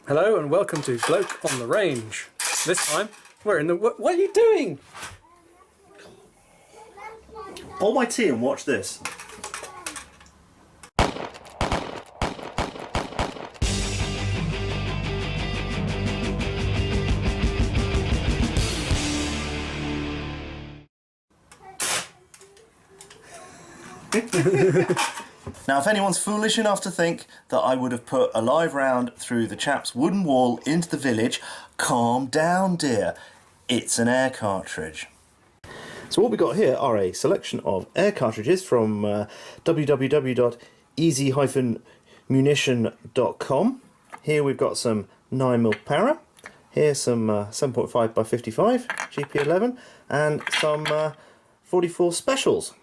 Hello and welcome to Bloke on the Range. This time we're in the... What are you doing? Hold my tea and watch this. Now, if anyone's foolish enough to think that I would have put a live round through the Chap's wooden wall into the village, calm down, dear. It's an air cartridge. So what we got here are a selection of air cartridges from www.easy-munition.com. Here we've got some 9mm para. Here's some 7.5 by 55 GP11 and some 44 specials.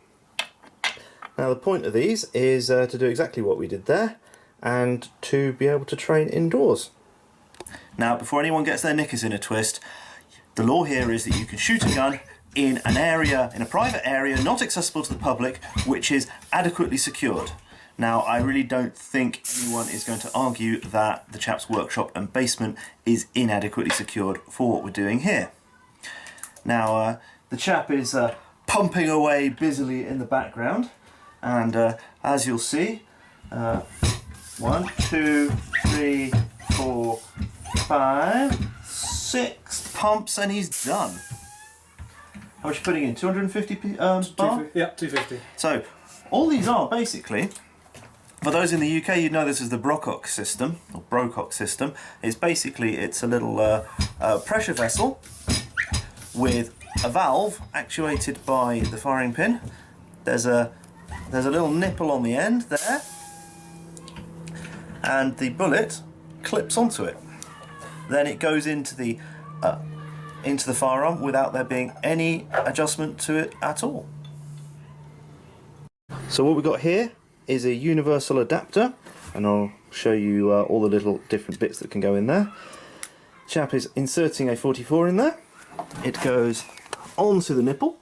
Now the point of these is to do exactly what we did there and to be able to train indoors. Now before anyone gets their knickers in a twist, the law here is that you can shoot a gun in an area, in a private area not accessible to the public, which is adequately secured. Now I really don't think anyone is going to argue that the Chap's workshop and basement is inadequately secured for what we're doing here. Now the Chap is pumping away busily in the background. And as you'll see, 1, 2, 3, 4, 5, 6 pumps and he's done. How much are you putting in? 250 bar? Yeah, 250. So, all these are basically, for those in the UK, you'd know this is the Brocock system, or Brocock system. It's basically, it's a little pressure vessel with a valve actuated by the firing pin. There's a little nipple on the end there, and the bullet clips onto it. Then it goes into the firearm without there being any adjustment to it at all. So what we've got here is a universal adapter, and I'll show you all the little different bits that can go in there. Chap is inserting a 44 in there. It goes onto the nipple.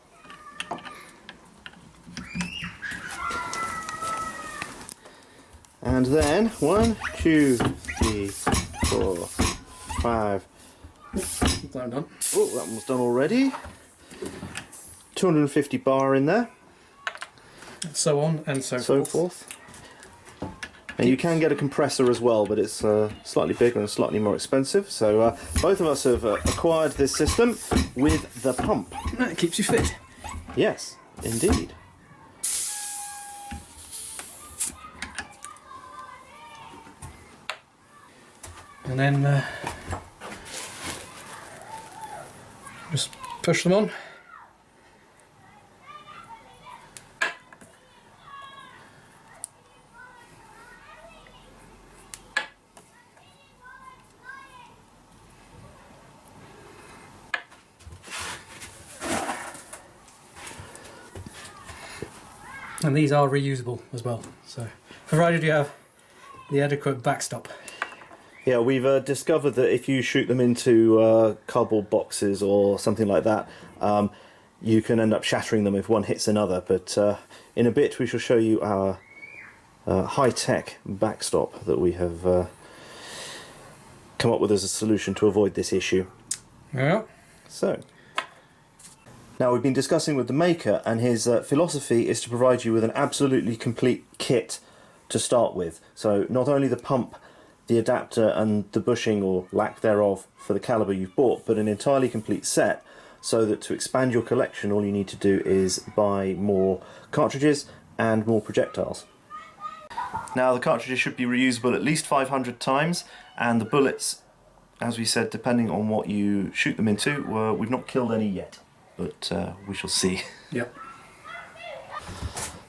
And then 1, 2, 3, 4, 5. That done. Oh, that one's done already. 250 bar in there. So on and so forth. And you can get a compressor as well, but it's slightly bigger and slightly more expensive. So both of us have acquired this system with the pump. That keeps you fit. Yes, indeed. And then just push them on. And these are reusable as well, so provided you have the adequate backstop. Yeah, we've discovered that if you shoot them into cardboard boxes or something like that, you can end up shattering them if one hits another. But in a bit we shall show you our high-tech backstop that we have come up with as a solution to avoid this issue. Yeah. So, now we've been discussing with the maker, and his philosophy is to provide you with an absolutely complete kit to start with. So not only the pump, the adapter and the bushing or lack thereof for the caliber you've bought, but an entirely complete set, so that to expand your collection all you need to do is buy more cartridges and more projectiles. Now the cartridges should be reusable at least 500 times, and the bullets, as we said, depending on what you shoot them into, we've not killed any yet, but we shall see. Yep.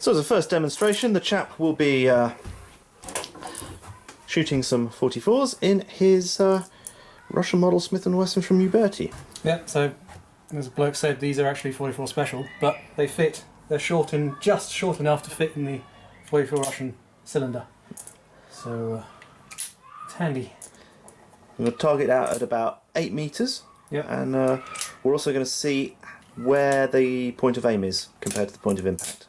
So as a first demonstration, the Chap will be shooting some 44s in his Russian model Smith & Wesson from Uberti. Yeah, so as Bloke said, these are actually 44 special, but they fit. They're just short enough to fit in the 44 Russian cylinder. So it's handy. We'll target out at about 8 meters. Yep. And we're also going to see where the point of aim is compared to the point of impact.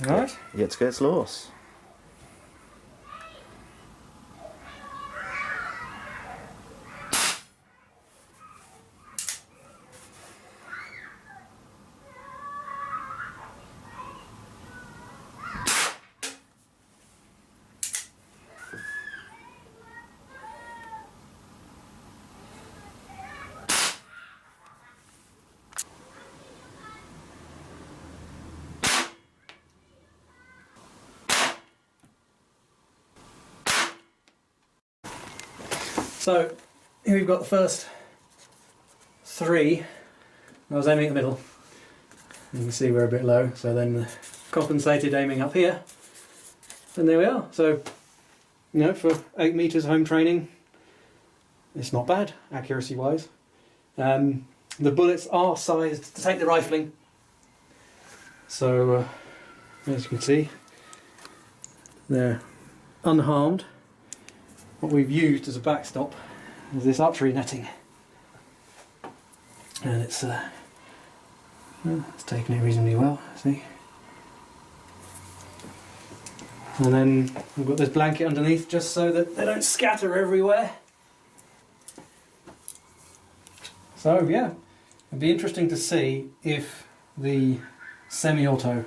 Alright. Let's get loose. So here we've got the first 3. I was aiming at the middle. You can see we're a bit low, so then compensated aiming up here. And there we are. So, you know, for 8 metres home training, it's not bad, accuracy wise. The bullets are sized to take the rifling. So, as you can see, they're unharmed. What we've used as a backstop is this archery netting. And it's taken it reasonably well, see? And then we've got this blanket underneath just so that they don't scatter everywhere. So yeah, it'd be interesting to see if the semi-auto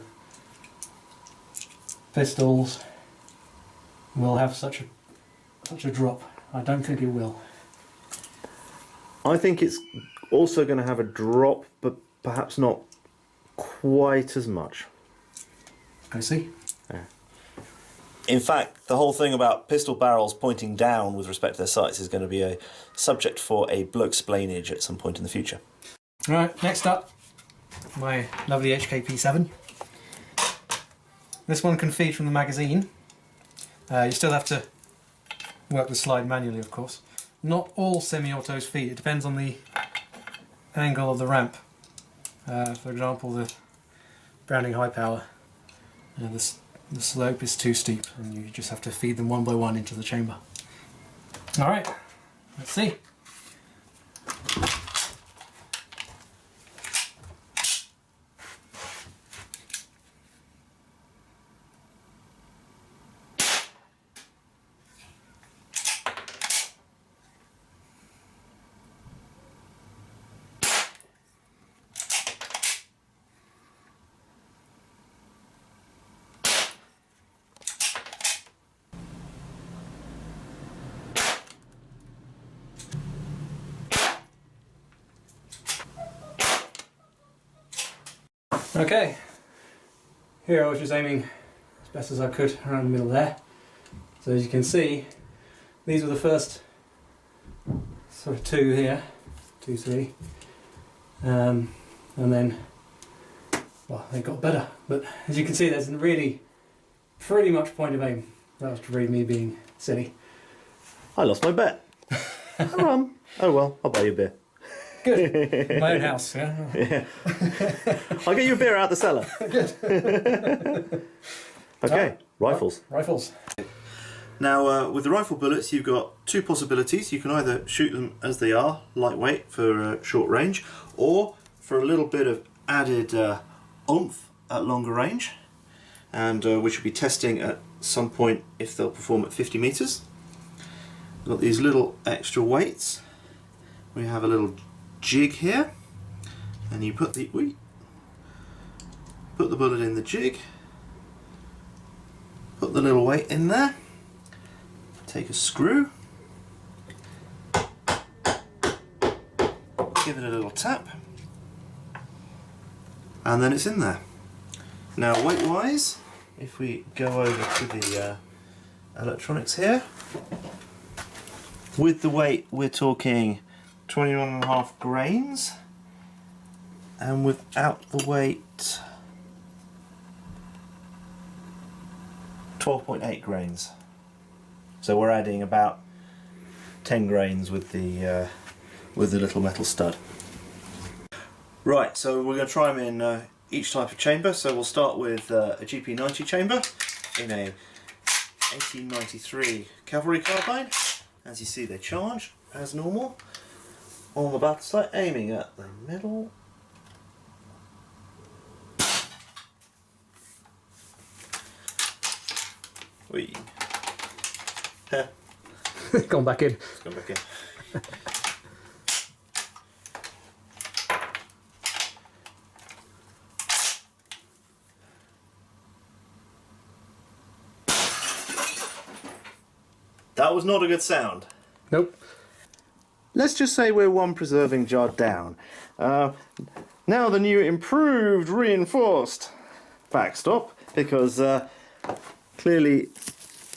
pistols will have such a drop. I don't think it will. I think it's also going to have a drop, but perhaps not quite as much. I see. Yeah. In fact, the whole thing about pistol barrels pointing down with respect to their sights is going to be a subject for a Bloke splainage at some point in the future. Alright, next up, my lovely H&K P7. This one can feed from the magazine. You still have to work the slide manually, of course. Not all semi-autos feed, it depends on the angle of the ramp. For example, the Browning high power, the slope is too steep and you just have to feed them one by one into the chamber. Alright, let's see. Okay, here I was just aiming as best as I could around the middle there. So as you can see, these were the first sort of 2 here, 2, 3, and then, well, they got better. But as you can see, there's really pretty much point of aim. That was really me being silly. I lost my bet. Oh well, I'll buy you a beer. Good. My own house, yeah? Yeah. I'll get you a beer out the cellar. Good. Okay, rifles. Rifles. Now, with the rifle bullets, you've got 2 possibilities. You can either shoot them as they are, lightweight for short range, or for a little bit of added oomph at longer range, and which we'll be testing at some point if they'll perform at 50 metres. We've got these little extra weights. We have a little jig here, and you put the bullet in the jig, put the little weight in there, take a screw, give it a little tap, and then it's in there. Now weight wise, if we go over to the electronics here, with the weight we're talking 21.5 grains, and without the weight 12.8 grains. So we're adding about 10 grains with the little metal stud. Right, so we're going to try them in each type of chamber. So we'll start with a GP90 chamber in a 1893 cavalry carbine. As you see, they charge as normal. On the battle sight, aiming at the middle. Wee. Gone back in. It's gone back in. That was not a good sound. Nope. Let's just say we're 1 preserving jar down. Now the new improved reinforced backstop, because clearly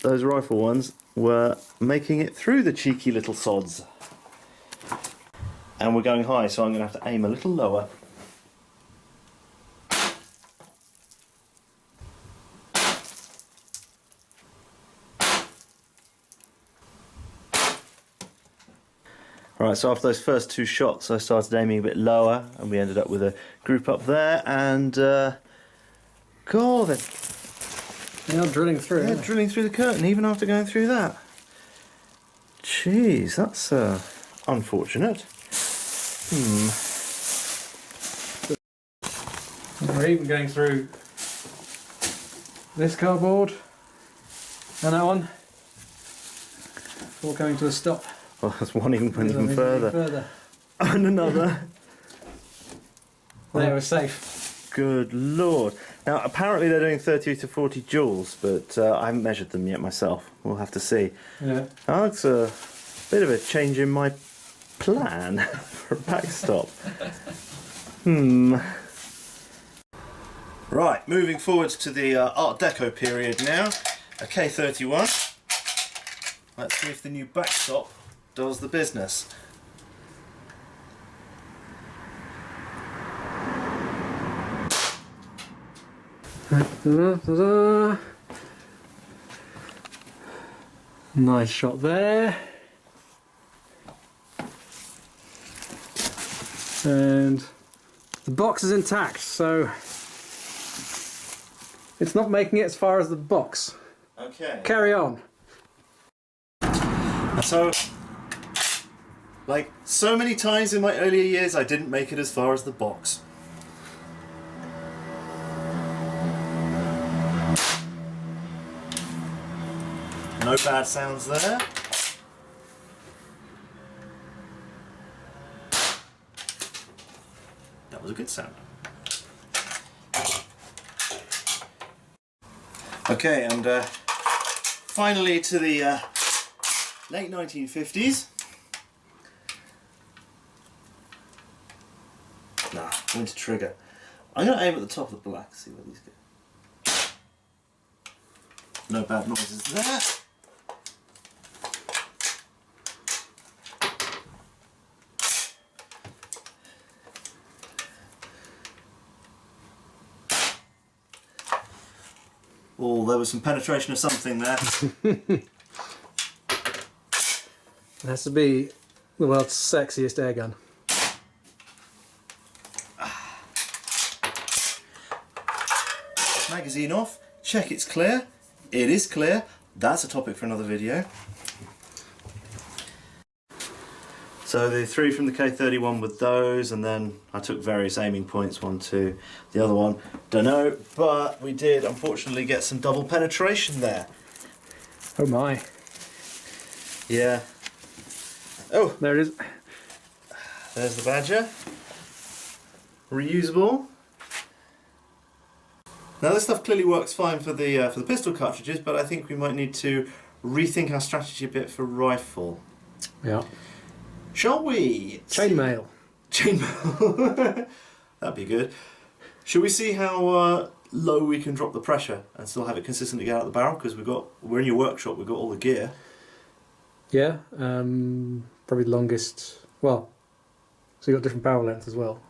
those rifle ones were making it through the cheeky little sods. And we're going high, so I'm going to have to aim a little lower. Right, so after those first two shots I started aiming a bit lower and we ended up with a group up there, and God, they're drilling through. They're drilling through the curtain even after going through that. Jeez, that's unfortunate. We're even going through this cardboard and that one. All coming to a stop. Well, that's one even went even further. And another. They were safe. Good lord. Now, apparently they're doing 30 to 40 joules, but I haven't measured them yet myself. We'll have to see. Yeah. That's a bit of a change in my plan for a backstop. Right, moving forwards to the Art Deco period now. A K31. Let's see if the new backstop does the business. Nice shot there. And the box is intact, so it's not making it as far as the box. Okay. Carry on. So, like so many times in my earlier years, I didn't make it as far as the box. No bad sounds there. That was a good sound. Okay, and finally to the late 1950s. Nah, winter trigger. I'm going to aim at the top of the black, see where these go. No bad noises there. Oh, there was some penetration of something there. It has to be the world's sexiest air gun. Magazine off, check it's clear. It is clear. That's a topic for another video. So the three from the K31 with those, and then I took various aiming points, 1, 2, the other one, don't know, but we did unfortunately get some double penetration there. Oh my. Yeah. Oh, There it is. there's the Badger. Reusable. Now this stuff clearly works fine for the pistol cartridges, but I think we might need to rethink our strategy a bit for rifle. Yeah. Shall we? Chainmail. Chainmail. That'd be good. Shall we see how low we can drop the pressure and still have it consistently get out of the barrel? Because we're in your workshop. We've got all the gear. Yeah. Probably the longest. Well, so you've got different barrel length as well.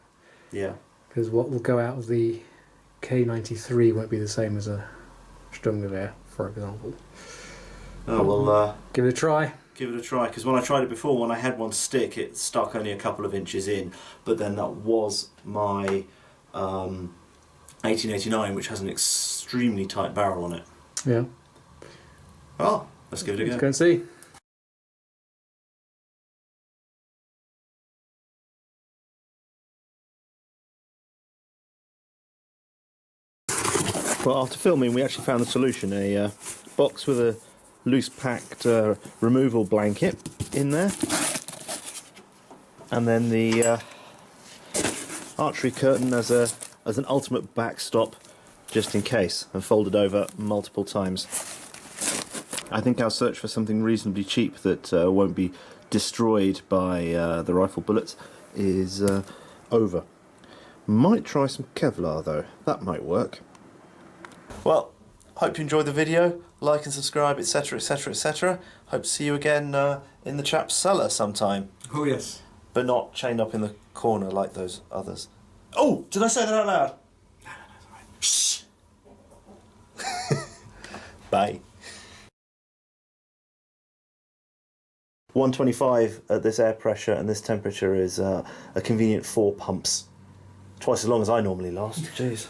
Yeah. Because what will go out of the K93 won't be the same as a Stgw, for example. Oh well. Give it a try. Give it a try, because when I tried it before, when I had one stick, it stuck only a couple of inches in, but then that was my 1889, which has an extremely tight barrel on it. Yeah. Oh, let's give it a go. Let's go and see. Well, after filming, we actually found the solution, a box with a loose packed removal blanket in there, and then the archery curtain as an ultimate backstop just in case, and folded over multiple times. I think our search for something reasonably cheap that won't be destroyed by the rifle bullets is over. Might try some Kevlar though, that might work. Well, hope you enjoyed the video. Like and subscribe, etc, etc, etc. Hope to see you again in the Chap's cellar sometime. Oh yes. But not chained up in the corner like those others. Oh, did I say that out loud? No, it's all right. Shh. Bye. 125 at this air pressure and this temperature is a convenient 4 pumps. Twice as long as I normally last. Jeez.